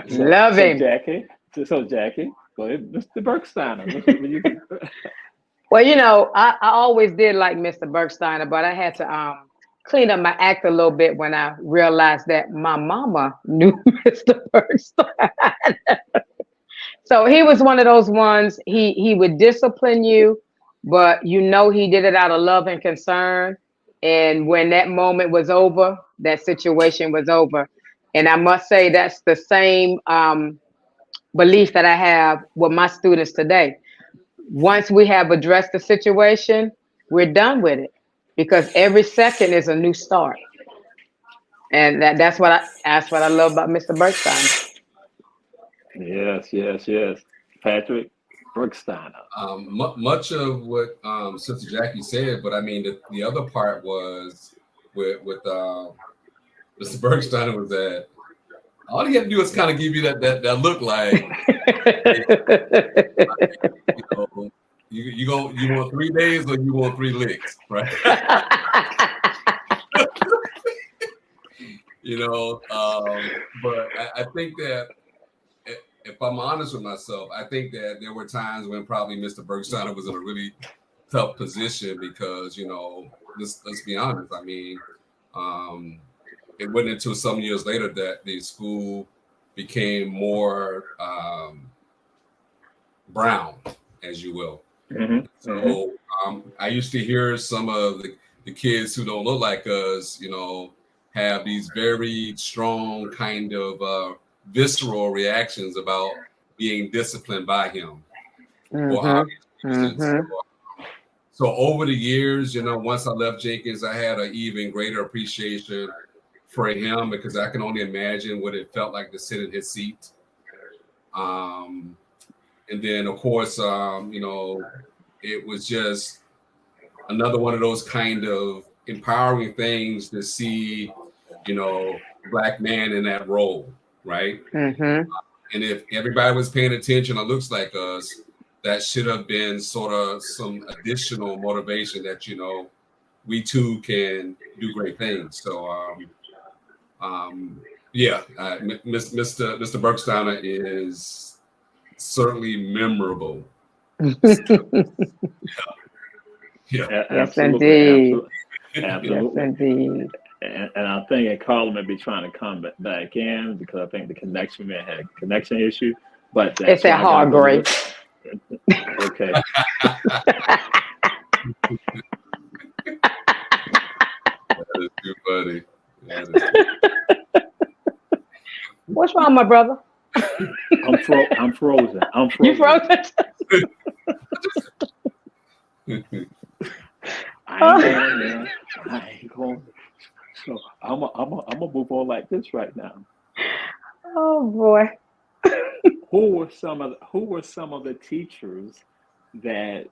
Love him. Jackie, go ahead, Mr. Berksteiner. Well, I always did like Mr. Berksteiner, but I had to clean up my act a little bit when I realized that my mama knew Mr. Berksteiner. So he was one of those ones, he would discipline you, but he did it out of love and concern. And when that moment was over, that situation was over. And I must say that's the same belief that I have with my students today. Once we have addressed the situation, we're done with it because every second is a new start. And that's what I love about Mr. Berksteiner. Yes. Patrick Berksteiner. Much of what Sister Jackie said, but I mean the other part was with Mr. Bergsteiner was that all he had to do was kind of give you that look like, you want 3 days or you want 3 licks, right? But I think that if I'm honest with myself, I think that there were times when probably Mr. Bergsteiner was in a really tough position because, let's be honest. I mean, it went into some years later that the school became more brown, as you will. Mm-hmm. So I used to hear some of the kids who don't look like us, have these very strong kind of visceral reactions about being disciplined by him. So over the years, once I left Jenkins, I had an even greater appreciation for him because I can only imagine what it felt like to sit in his seat. And then, of course, it was just another one of those kind of empowering things to see, Black man in that role. Right. Mm-hmm. And if everybody was paying attention or looks like us, that should have been sort of some additional motivation that, we too can do great things. So, Mr. Bergsteiner is certainly memorable. Yeah. Yes, indeed. Absolutely. Yes, indeed. And I think Carla may be trying to come back in because I think the connection may have a connection issue. But it's that hard grade. Okay. That is too funny. What's wrong, my brother? I'm frozen. You frozen? I ain't going. So I'm gonna move on like this right now. Oh boy. Who were some of the teachers that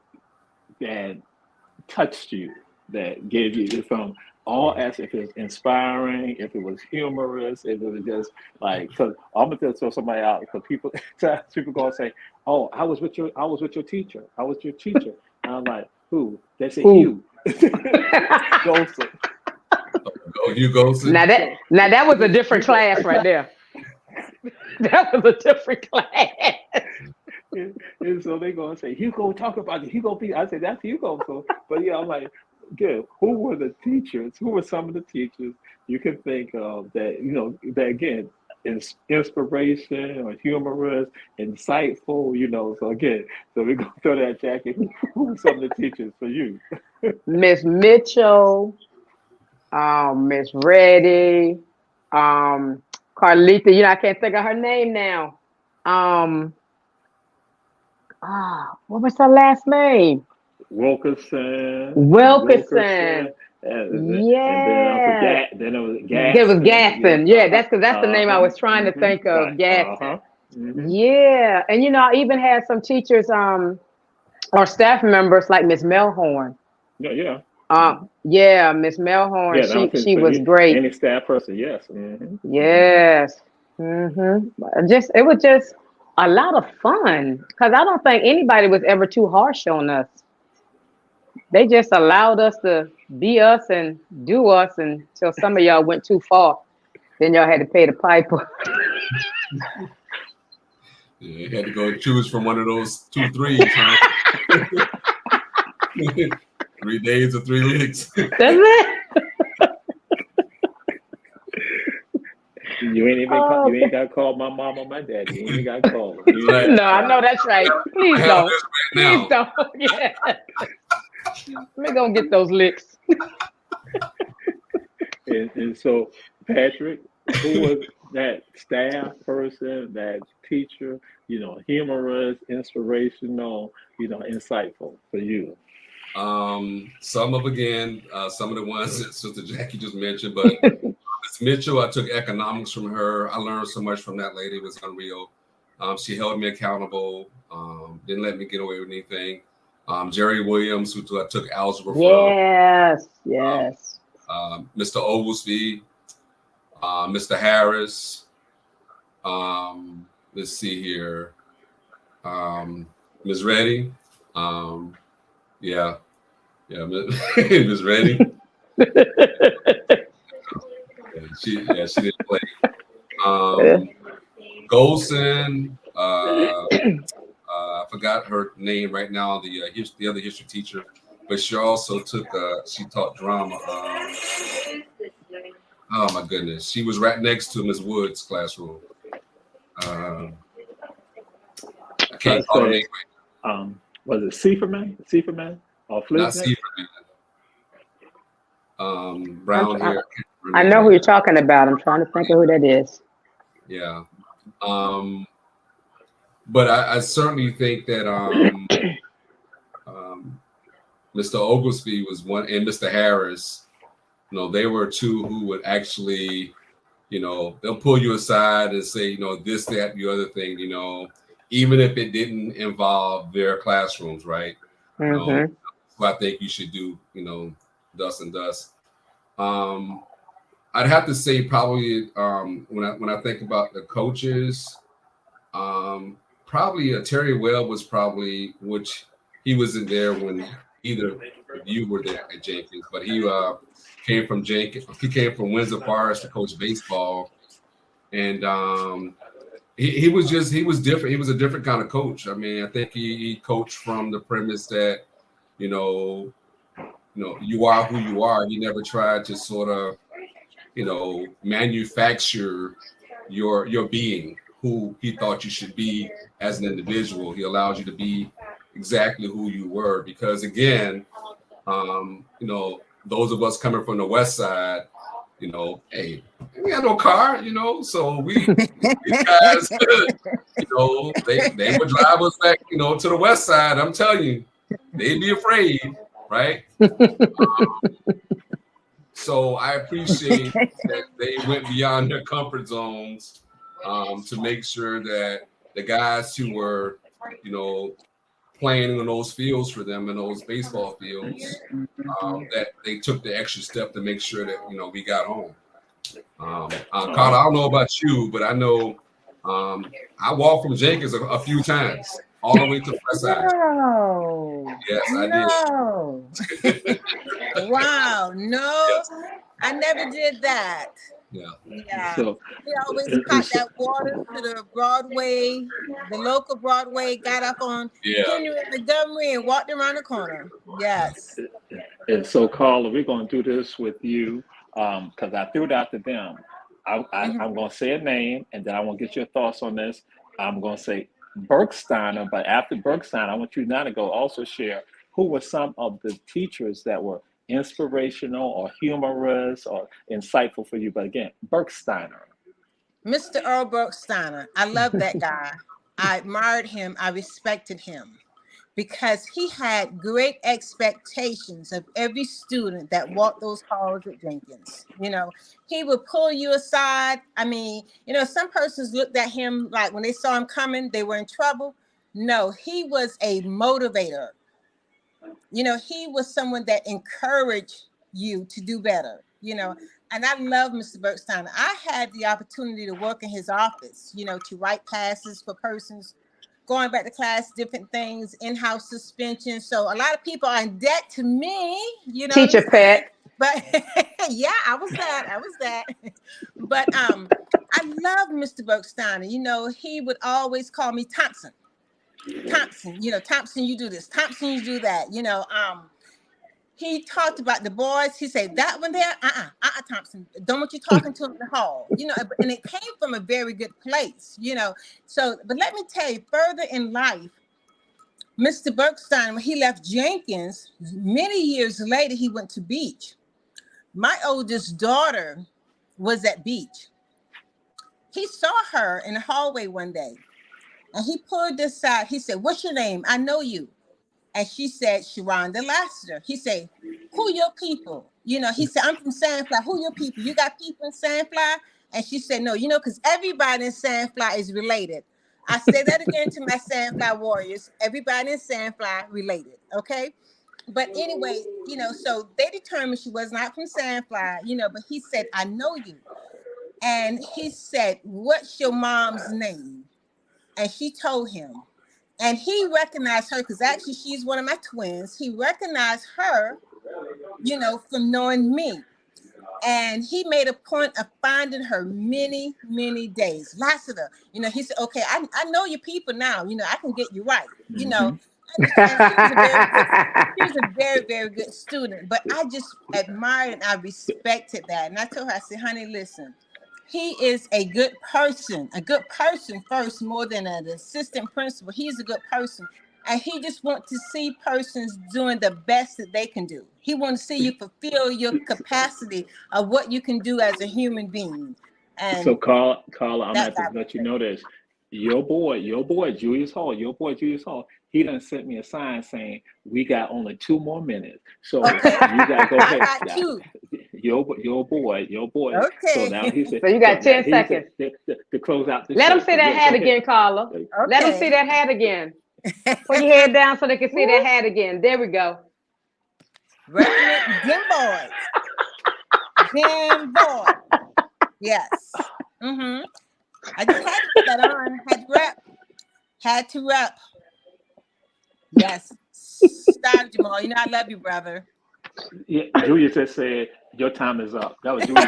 touched you, that gave you from all as if it was inspiring, if it was humorous, if it was just like, because I'm gonna throw somebody out because people gonna say, "Oh, I was with your teacher. I was your teacher." And I'm like, "Who?" They say, "You." Golson. Oh, you Golson. Now that was a different class right there. That was a different class. And so they gonna say, "Hugo, talk about it. Hugo be." I said, "That's Hugo." So, but yeah, I'm like, good. Who were the teachers? Who were some of the teachers you can think of that that again is inspiration or humorous, insightful? So again, we're gonna throw that, Jackie. Who were some of the teachers for you? Miss Mitchell, Miss Reddy, Carlita. I can't think of her name now. What was her last name? Wilkerson. And then also Yeah. then it was There was Gaston. Gaston. Yeah, that's because that's the name I was trying to Hmm. think of. Right. Gaston. Hmm. Yeah. And I even had some teachers or staff members like Miss Melhorn. Yeah, yeah. Yeah, Miss Melhorn, Yeah, that was she so was great. any staff person, yes. Hmm. Hmm. Yes. Just it was just a lot of fun because I don't think anybody was ever too harsh on us. They just allowed us to be us and do us until some of y'all went too far. Then y'all had to pay the piper. Yeah, you had to go choose from one of those 2 3s, huh? 3 days or 3 licks. That's it. You ain't even Oh, you ain't got to call my mom or my dad. You ain't even got to call them. Right. no, I know that's right. Please Handle don't. this Please right don't. Yeah. Let me go get those licks. And so, Patrick, who was that staff person, that teacher, humorous, inspirational, insightful for you? Some of the ones that Sister Jackie just mentioned, but Miss Mitchell, I took economics from her. I learned so much from that lady. It was unreal. She held me accountable. Didn't let me get away with anything. Jerry Williams, who I took algebra from. Yes, yes. Mr. Oglesby, Mr. Harris. Let's see here. Ms. Reddy. Yeah, Ms. Reddy. She didn't play. Golson. I forgot her name right now. The other history teacher, but she also she taught drama. Oh my goodness, she was right next to Ms. Wood's classroom. I can't call her name right. Was it Seiferman? Seiferman or Not Flisnick? Seiferman. Brown hair. I know who you're talking about. I'm trying to think of who that is. Yeah. But I certainly think that Mr. Oglesby was one, and Mr. Harris, they were two who would actually, they'll pull you aside and say, this, that, the other thing, even if it didn't involve their classrooms, right? Mm-hmm. So I think you should do, thus and thus. I'd have to say probably when I think about the coaches, probably Terry Webb was probably, which he wasn't there when either of you were there at Jenkins, but he came from Jenkins. He came from Windsor Forest to coach baseball, and he was different. He was a different kind of coach. I mean, I think he coached from the premise that you are who you are. He never tried to sort of manufacture your being who he thought you should be as an individual. He allowed you to be exactly who you were, because again, those of us coming from the West Side, hey, we had no car, so these guys, they would drive us back, to the West Side. I'm telling you, they'd be afraid, right? So I appreciate that they went beyond their comfort zones to make sure that the guys who were, playing in those fields for them, in those baseball fields, that they took the extra step to make sure that, we got home. Carl, I don't know about you, but I know I walked from Jenkins a few times, all the way to West Side. No. Yes, I did. Wow. No, Yes. I never did that. Yeah. So, we always caught that water to the Broadway, the local Broadway, got up on Henry and Montgomery and walked around the corner. Yes. And so, Carla, we're going to do this with you because I threw it out to them. I'm going to say a name, and then I want to get your thoughts on this. I'm going to say Berksteiner, but after Berksteiner, I want you now to go also share who were some of the teachers that were inspirational or humorous or insightful for you. But again, Berksteiner. Mr. Earl Berksteiner. I love that guy. I admired him. I respected him. because he had great expectations of every student that walked those halls at Jenkins. You know, he would pull you aside. I mean, you know, some persons looked at him like when they saw him coming, they were in trouble. No, he was a motivator. You know, he was someone that encouraged you to do better, you know. And I love Mr. Bergstein. I had the opportunity to work in his office, you know, to write passes for persons going back to class, different things, in-house suspension. So a lot of people are in debt to me, you know. Teacher pet. But yeah, I was that. But I love Mr. Bergstein. You know, he would always call me Thompson, you know, Thompson, you do this, Thompson, you do that, you know. He talked about the boys. He said, that one there, Thompson, don't want you talking to him in the hall, you know. And it came from a very good place, you know. So, but let me tell you, further in life, Mr. Bergstein, when he left Jenkins, many years later, he went to Beach. My oldest daughter was at Beach. He saw her in the hallway one day, and he pulled this aside. He said, what's your name? I know you. And she said, Sharonda Lassiter. He said, who your people? You know, he said, I'm from Sandfly. Who your people? You got people in Sandfly? And she said, no, you know, because everybody in Sandfly is related. I say that again to my Sandfly warriors. Everybody in Sandfly related, okay? But anyway, you know, so they determined she was not from Sandfly, you know, but he said, I know you. And he said, what's your mom's name? And she told him. And he recognized her because actually she's one of my twins. He recognized her, you know, from knowing me. And he made a point of finding her many, many days. Lassiter, you know, he said, okay, I know your people now. You know, I can get you right, you know. And he was a very, very good student. But I just admired and I respected that. And I told her, I said, honey, listen. He is a good person first, more than an assistant principal. He's a good person. And he just wants to see persons doing the best that they can do. He wants to see you fulfill your capacity of what you can do as a human being. And so Carla, I'm going to let you know this. Your boy, Julius Hall, he done sent me a sign saying we got only 2 more minutes. So okay. You got to go ahead. I got you. Your boy. Okay. So now he said. So you got 10 seconds to close out the Let show. them see that hat again, Carla. Okay. Let them see that hat again. Put your head down so they can see that hat again. There we go. Them boys. Yes. Mm-hmm. I just had to put that on. Had to rep. Yes. Stop, Jamal. You know I love you, brother. Yeah, Julia just said your time is up. That was Julia.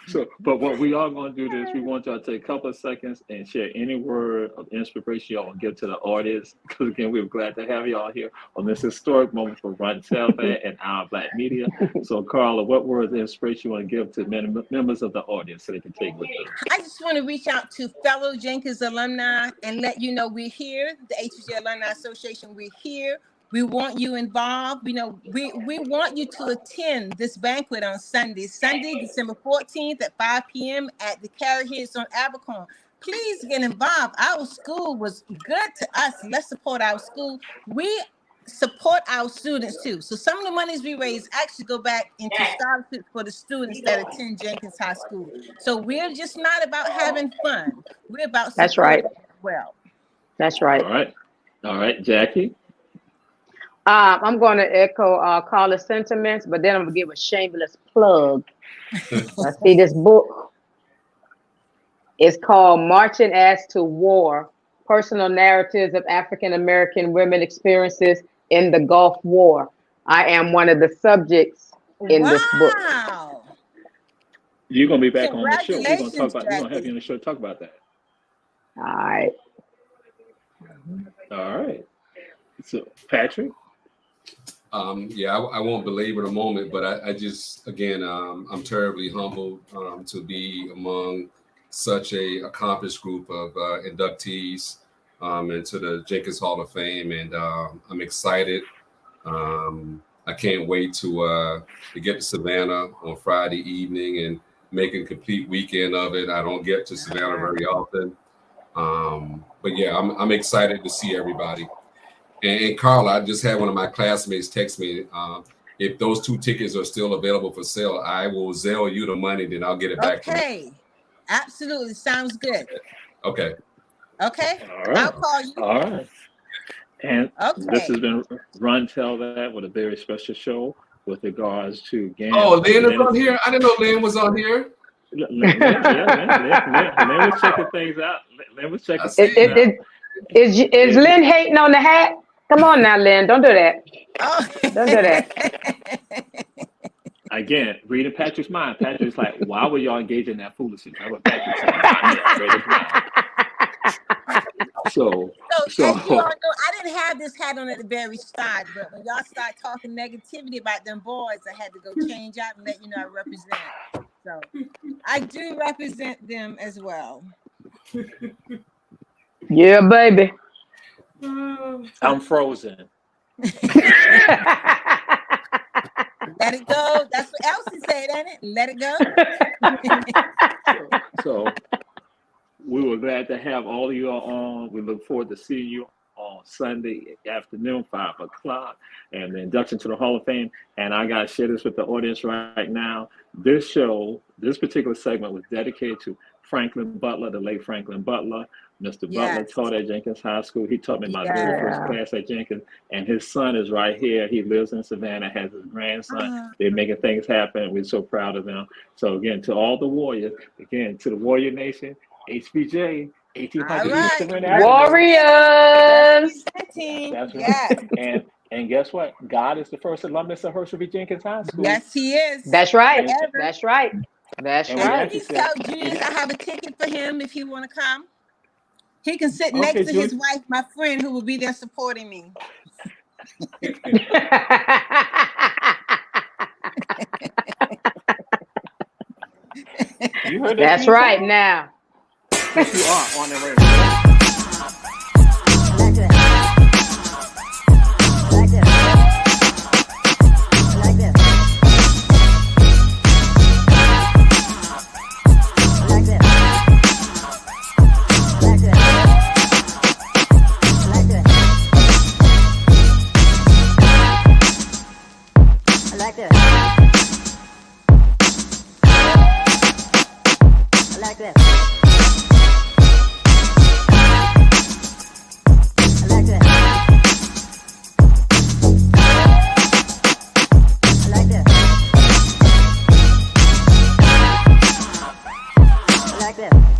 So, but what we are going to do is we want y'all to take a couple of seconds and share any word of inspiration y'all want to give to the audience. Because again, we're glad to have y'all here on this historic moment for Run Tell That and Our Black Media. So, Carla, what words of inspiration you want to give to members of the audience so they can take with them? I just want to reach out to fellow Jenkins alumni and let you know we're here. The HVJ Alumni Association, we're here. We want you involved. You know, we want you to attend this banquet on Sunday, December 14th at 5 p.m. at the Carriages on Abercorn. Please get involved. Our school was good to us. Let's support our school. We support our students too. So some of the monies we raise actually go back into scholarships for the students that attend Jenkins High School. So we're just not about having fun. We're about That's right. Well, that's right. All right, Jackie. I'm going to echo Carla's sentiments, but then I'm going to give a shameless plug. I see this book. It's called Marching As to War, Personal Narratives of African American Women Experiences in the Gulf War. I am one of the subjects in this book. Wow. You're going to be back on the show. We're going to talk about. Jackie. We're going to have you on the show to talk about that. All right. All right. So, Patrick. Yeah, I won't belabor the moment, but I just, again, I'm terribly humbled to be among such a accomplished group of inductees into the Jenkins Hall of Fame, and I'm excited. I can't wait to get to Savannah on Friday evening and make a complete weekend of it. I don't get to Savannah very often, But yeah, I'm excited to see everybody. And Carla, I just had one of my classmates text me. If those 2 tickets are still available for sale, I will Zelle you the money, then I'll get it back. Okay. Absolutely. Sounds good. Okay. Okay. All right. I'll call you. All right. And this Okay. has been Run Tell That with a very special show with regards to again. Oh, Lynn is on here. I didn't know Lynn was on here. Lynn was checking things out. Lynn was checking things out. Is Lynn hating on the hat? Come on now, Lynn. Don't do that. Oh. Don't do that. Again, reading Patrick's mind. Patrick's like, why were y'all engaging in that foolishness? That's what Patrick said. I read his mind. So as you all know, I didn't have this hat on at the very start, but when y'all start talking negativity about them boys, I had to go change out and let you know I represent. So I do represent them as well. Yeah, baby. I'm frozen. Let it go. That's what Elsie said, ain't it? Let it go. So we were glad to have all of you on. We look forward to seeing you on Sunday afternoon, 5 o'clock, and the induction to the Hall of Fame. And I got to share this with the audience right now. This show, this particular segment was dedicated to Franklin Butler, the late Franklin Butler. Mr. Butler taught at Jenkins High School. He taught me my very first class at Jenkins, and his son is right here. He lives in Savannah, has his grandson. They're making things happen. We're so proud of them. So again, to all the Warriors, again, to the Warrior Nation, HVJ, 1800 Warriors. That's right. And guess what? God is the first alumnus of Herschel V. Jenkins High School. Yes, he is. That's right. That's right. That's And right. Please tell Julius I have a ticket for him if he want to come. He can sit next to his wife, my friend, who will be there supporting me. You heard that? That's right now. Yes, you are on the radio. Like this.